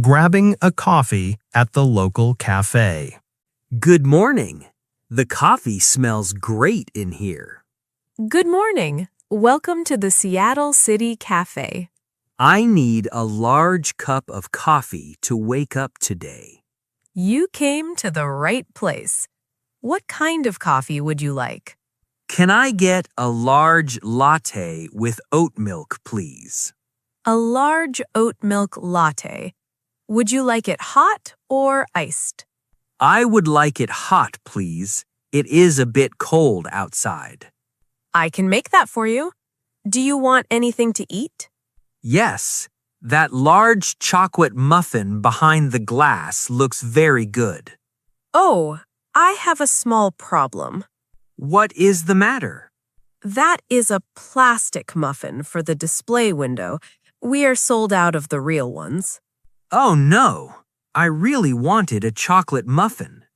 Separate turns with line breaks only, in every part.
Grabbing a coffee at the local cafe.
Good morning. The coffee smells great in here.
Good morning. Welcome to the Seattle City Cafe.
I need a large cup of coffee to wake up today.
You came to the right place. What kind of coffee would you like?
Can I get a large latte with oat milk, please?
A large oat milk latte. Would you like it hot or iced?
I would like it hot, please. It is a bit cold outside.
I can make that for you. Do you want anything to eat?
Yes, that large chocolate muffin behind the glass looks very good.
Oh, I have a small problem.
What is the matter?
That is a plastic muffin for the display window. We are sold out of the real ones.
Oh no, I really wanted a chocolate muffin.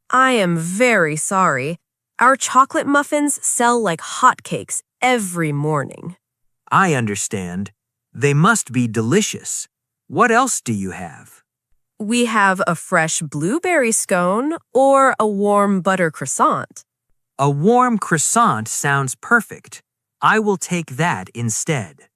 I am very sorry. Our chocolate muffins sell like hotcakes every morning.
I understand. They must be delicious. What else do you have?
We have a fresh blueberry scone or a warm butter croissant.
A warm croissant sounds perfect. I will take that instead.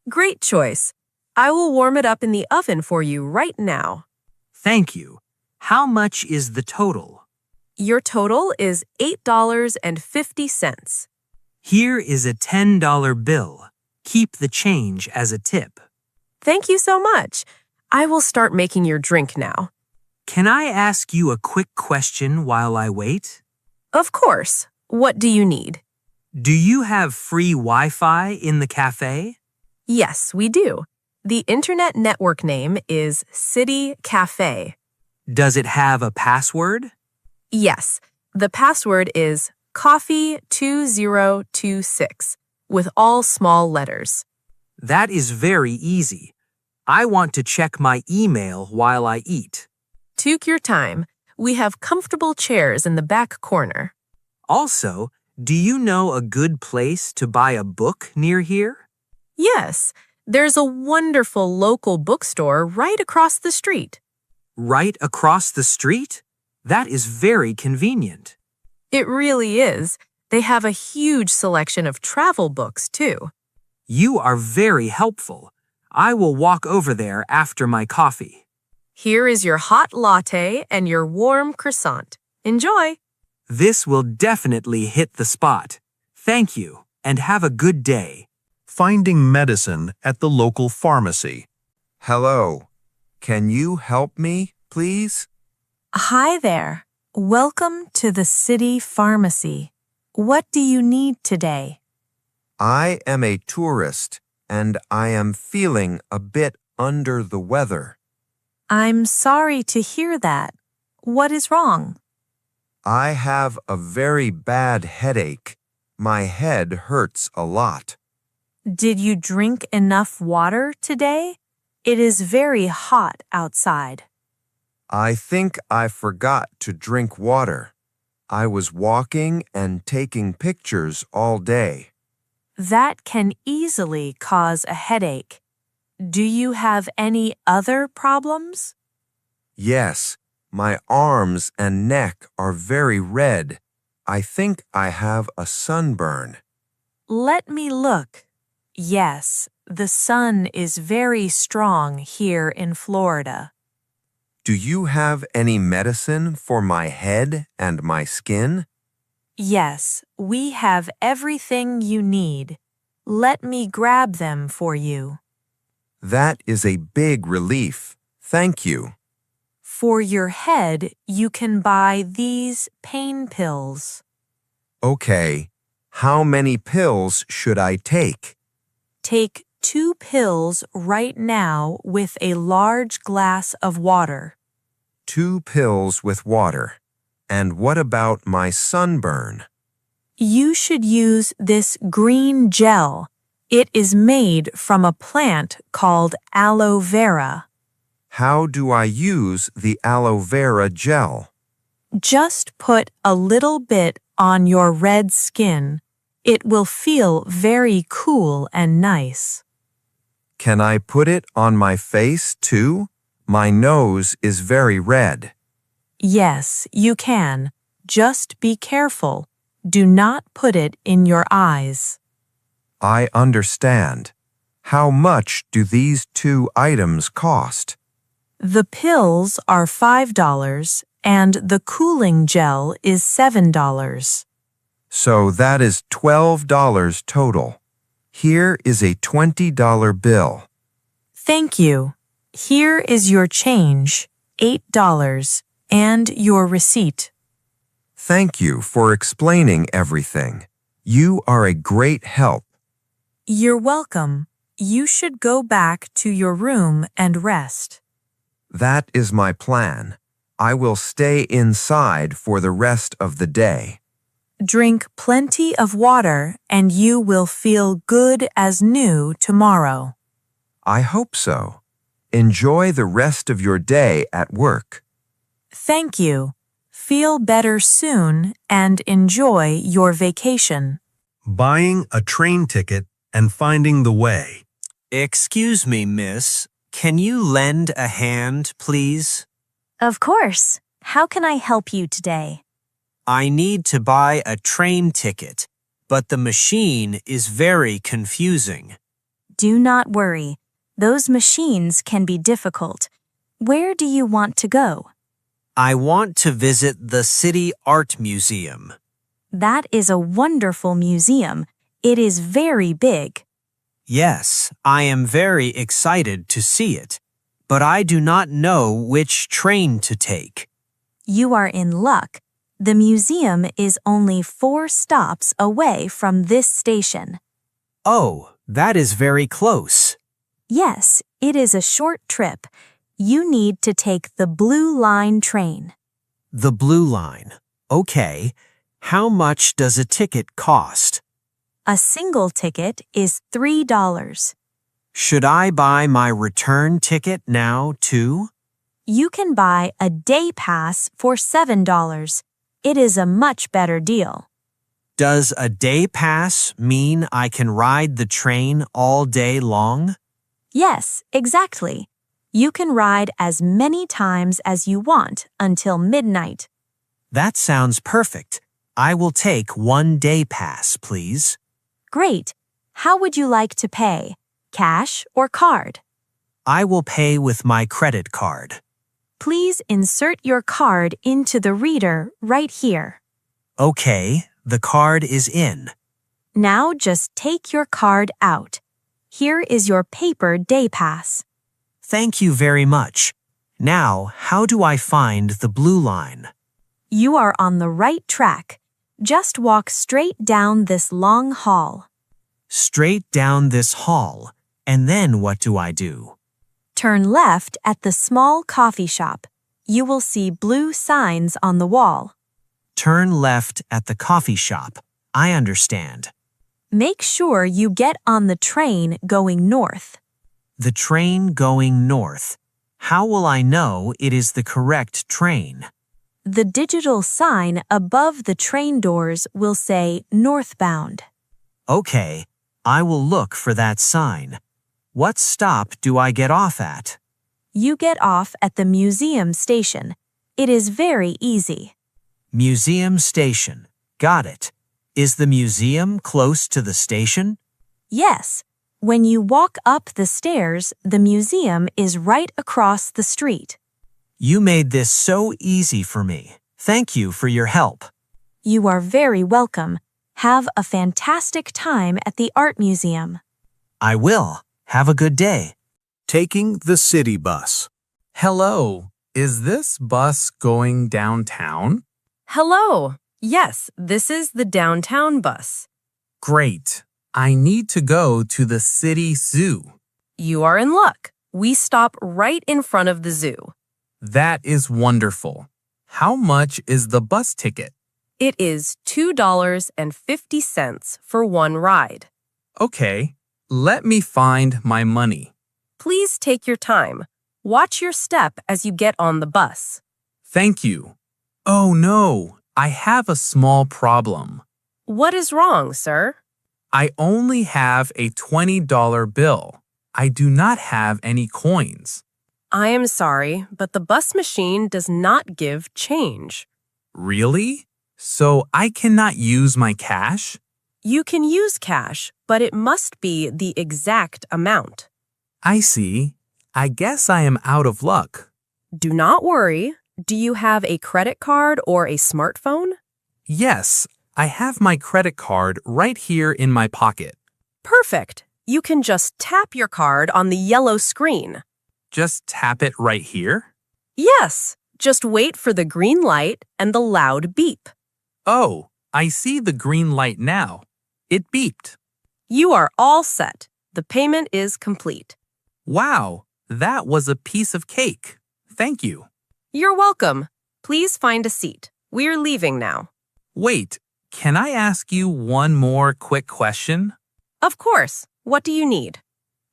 Great choice. I will warm it up in the oven for you right now.
Thank you. How much is the total?
Your total is $8.50.
Here is a $10 bill. Keep the change as a tip.
Thank you so much. I will start making your drink now.
Can I ask you a quick question while I wait?
Of course. What do you need?
Do you have free Wi-Fi in the cafe?
Yes, we do. The internet network name is City Cafe.
Does it have a password?
Yes, the password is coffee2026 with all small letters.
That is very easy. I want to check my email while I eat.
Take your time. We have comfortable chairs in the back corner.
Also, do you know a good place to buy a book near here?
Yes, there's a wonderful local bookstore right across the street.
Right across the street? That is very convenient.
It really is. They have a huge selection of travel books, too.
You are very helpful. I will walk over there after my coffee.
Here is your hot latte and your warm croissant. Enjoy!
This will definitely hit the spot. Thank you, and have a good day.
Finding medicine at the local pharmacy.
Hello. Can you help me, please?
Hi there. Welcome to the city pharmacy. What do you need today?
I am a tourist, and I am feeling a bit under the weather.
I'm sorry to hear that. What is wrong?
I have a very bad headache. My head hurts a lot.
Did you drink enough water today? It is very hot outside.
I think I forgot to drink water. I was walking and taking pictures all day.
That can easily cause a headache. Do you have any other problems?
Yes, my arms and neck are very red. I think I have a sunburn.
Let me look. Yes, the sun is very strong here in Florida.
Do you have any medicine for my head and my skin?
Yes, we have everything you need. Let me grab them for you.
That is a big relief. Thank you.
For your head, you can buy these pain pills.
Okay, how many pills should I take?
Take 2 pills right now with a large glass of water.
2 pills with water. And what about my sunburn?
You should use this green gel. It is made from a plant called aloe vera.
How do I use the aloe vera gel?
Just put a little bit on your red skin. It will feel very cool and nice.
Can I put it on my face too? My nose is very red.
Yes, you can. Just be careful. Do not put it in your eyes.
I understand. How much do these two items cost?
The pills are $5 and the cooling gel is $7.
So that is $12 total. Here is a $20 bill.
Thank you. Here is your change, $8, and your receipt.
Thank you for explaining everything. You are a great help.
You're welcome. You should go back to your room and rest.
That is my plan. I will stay inside for the rest of the day.
Drink plenty of water and you will feel good as new tomorrow.
I hope so. Enjoy the rest of your day at work.
Thank you. Feel better soon and enjoy your vacation.
Buying a train ticket and finding the way.
Excuse me, miss. Can you lend a hand, please?
Of course. How can I help you today?
I need to buy a train ticket, but the machine is very confusing.
Do not worry. Those machines can be difficult. Where do you want to go?
I want to visit the City Art Museum.
That is a wonderful museum. It is very big.
Yes, I am very excited to see it, but I do not know which train to take.
You are in luck. The museum is only 4 stops away from this station.
Oh, that is very close.
Yes, it is a short trip. You need to take the Blue Line train.
The Blue Line. Okay. How much does a ticket cost?
A single ticket is $3.
Should I buy my return ticket now, too?
You can buy a day pass for $7. It is a much better deal.
Does a day pass mean I can ride the train all day long?
Yes, exactly. You can ride as many times as you want until midnight.
That sounds perfect. I will take 1 day pass, please.
Great. How would you like to pay? Cash or card?
I will pay with my credit card.
Please insert your card into the reader right here.
Okay, the card is in.
Now just take your card out. Here is your paper day pass.
Thank you very much. Now, how do I find the Blue Line?
You are on the right track. Just walk straight down this long hall.
Straight down this hall, and then what do I do?
Turn left at the small coffee shop. You will see blue signs on the wall.
Turn left at the coffee shop. I understand.
Make sure you get on the train going north.
The train going north. How will I know it is the correct train?
The digital sign above the train doors will say northbound.
Okay, I will look for that sign. What stop do I get off at?
You get off at the museum station. It is very easy.
Museum station. Got it. Is the museum close to the station?
Yes. When you walk up the stairs, the museum is right across the street.
You made this so easy for me. Thank you for your help.
You are very welcome. Have a fantastic time at the art museum.
I will. Have a good day.
Taking the city bus.
Hello, is this bus going downtown?
Hello. Yes, this is the downtown bus.
Great. I need to go to the city zoo.
You are in luck. We stop right in front of the zoo.
That is wonderful. How much is the bus ticket?
It is $2.50 for one ride.
Okay, let me find my money.
Please take your time. Watch your step as you get on the bus.
Thank you. Oh no, I have a small problem.
What is wrong, sir?
I only have a $20 bill. I do not have any coins.
I am sorry, but the bus machine does not give change.
Really? So I cannot use my cash?
You can use cash, but it must be the exact amount.
I see. I guess I am out of luck.
Do not worry. Do you have a credit card or a smartphone?
Yes, I have my credit card right here in my pocket.
Perfect. You can just tap your card on the yellow screen.
Just tap it right here?
Yes, just wait for the green light and the loud beep.
Oh, I see the green light now. It beeped.
You are all set. The payment is complete.
Wow, that was a piece of cake. Thank you.
You're welcome. Please find a seat. We're leaving now.
Wait, can I ask you one more quick question?
Of course. What do you need?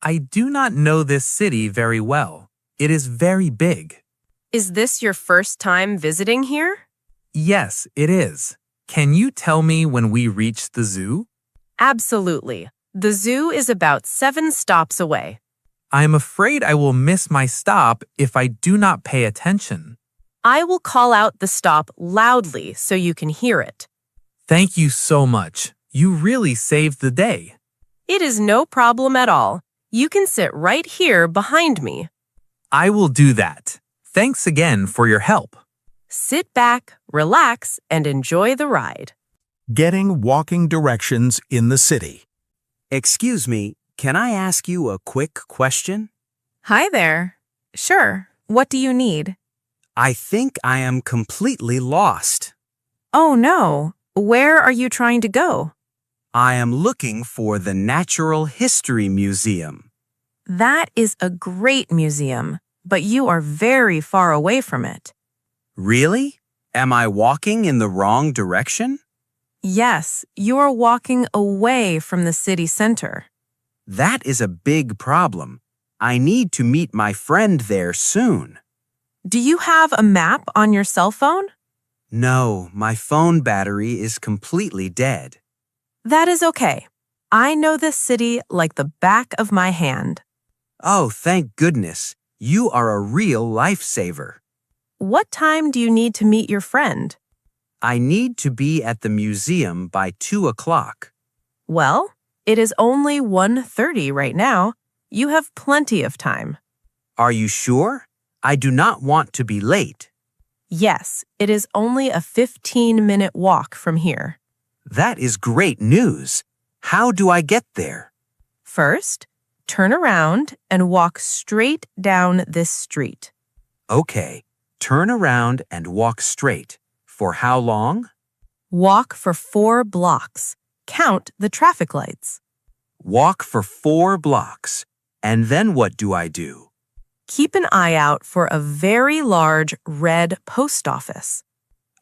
I do not know this city very well. It is very big.
Is this your first time visiting here?
Yes, it is. Can you tell me when we reach the zoo?
Absolutely. The zoo is about 7 stops away.
I am afraid I will miss my stop if I do not pay attention.
I will call out the stop loudly so you can hear it.
Thank you so much. You really saved the day.
It is no problem at all. You can sit right here behind me.
I will do that. Thanks again for your help.
Sit back, relax, and enjoy the ride.
Getting walking directions in the city.
Excuse me, can I ask you a quick question?
Hi there. Sure. What do you need?
I think I am completely lost.
Oh no. Where are you trying to go?
I am looking for the Natural History Museum.
That is a great museum, but you are very far away from it.
Really? Am I walking in the wrong direction?
Yes, you are walking away from the city center.
That is a big problem. I need to meet my friend there soon.
Do you have a map on your cell phone?
No, my phone battery is completely dead.
That is okay. I know this city like the back of my hand.
Oh, thank goodness. You are a real lifesaver.
What time do you need to meet your friend?
I need to be at the museum by 2 o'clock.
Well, it is only 1:30 right now. You have plenty of time.
Are you sure? I do not want to be late.
Yes, it is only a 15-minute walk from here.
That is great news. How do I get there?
First, turn around and walk straight down this street.
Okay, turn around and walk straight. For how long?
Walk for 4 blocks. Count the traffic lights.
Walk for 4 blocks. And then what do I do?
Keep an eye out for a very large red post office.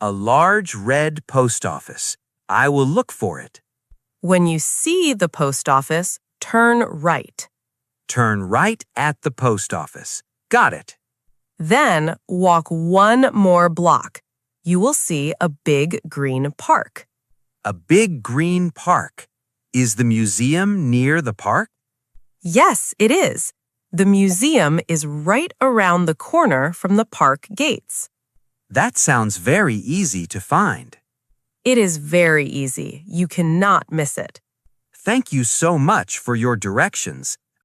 A large red post office. I will look for it.
When you see the post office, turn right.
Turn right at the post office. Got it.
Then walk 1 more block. You will see a big green park.
A big green park. Is the museum near the park?
Yes, it is. The museum is right around the corner from the park gates.
That sounds very easy to find.
It is very easy. You cannot miss it.
Thank you so much for your directions.